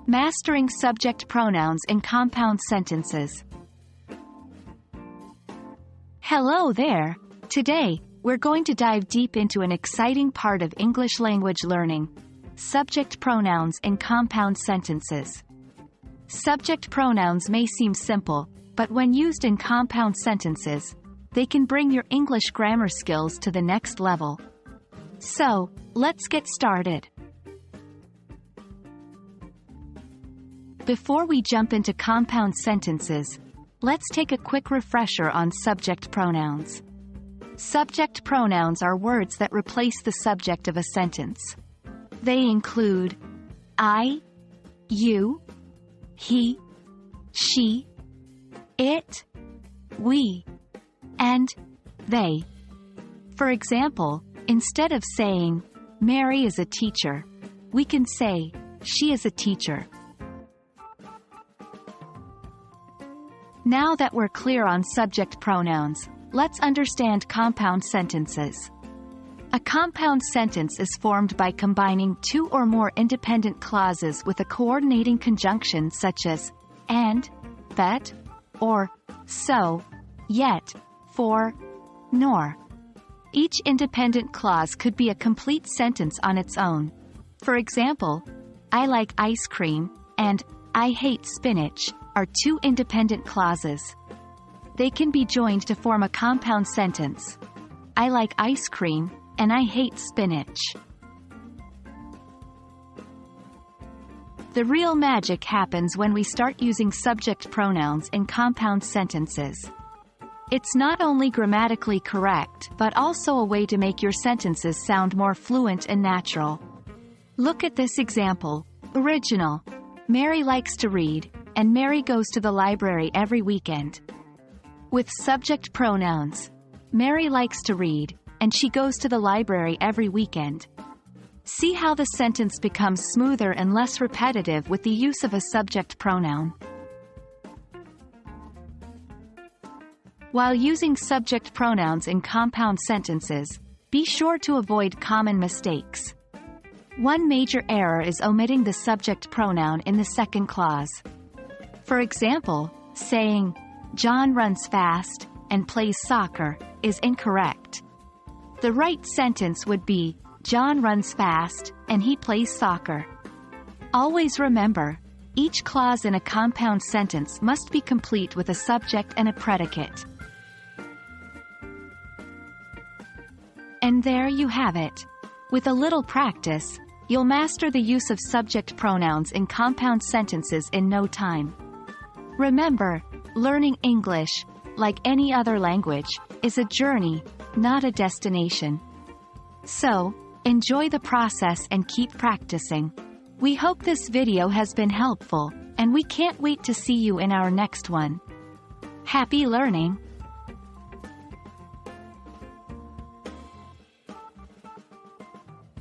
Mastering subject pronouns in compound sentences. Hello there! Today, we're going to dive deep into an exciting part of English language learning: subject pronouns in compound sentences. Subject pronouns may seem simple, but when used in compound sentences, they can bring your English grammar skills to the next level. So, let's get started. Before we jump into compound sentences, let's take a quick refresher on subject pronouns. Subject pronouns are words that replace the subject of a sentence. They include I, you, he, she, it, we, and they. For example, instead of saying, Mary is a teacher, we can say, she is a teacher. Now that we're clear on subject pronouns, let's understand compound sentences. A compound sentence is formed by combining two or more independent clauses with a coordinating conjunction such as and, but, or so, yet, for, nor. Each independent clause could be a complete sentence on its own. For example, I like ice cream and I hate spinach are two independent clauses. They can be joined to form a compound sentence. I like ice cream, and I hate spinach. The real magic happens when we start using subject pronouns in compound sentences. It's not only grammatically correct, but also a way to make your sentences sound more fluent and natural. Look at this example. Original. Mary likes to read, and Mary goes to the library every weekend. With subject pronouns, Mary likes to read, and she goes to the library every weekend. See how the sentence becomes smoother and less repetitive with the use of a subject pronoun. While using subject pronouns in compound sentences, be sure to avoid common mistakes. One major error is omitting the subject pronoun in the second clause. For example, saying, John runs fast and plays soccer is incorrect. The right sentence would be, John runs fast and he plays soccer. Always remember, each clause in a compound sentence must be complete with a subject and a predicate. And there you have it. With a little practice, you'll master the use of subject pronouns in compound sentences in no time. Remember, learning English, like any other language, is a journey, not a destination. So, enjoy the process and keep practicing. We hope this video has been helpful, and we can't wait to see you in our next one. Happy learning!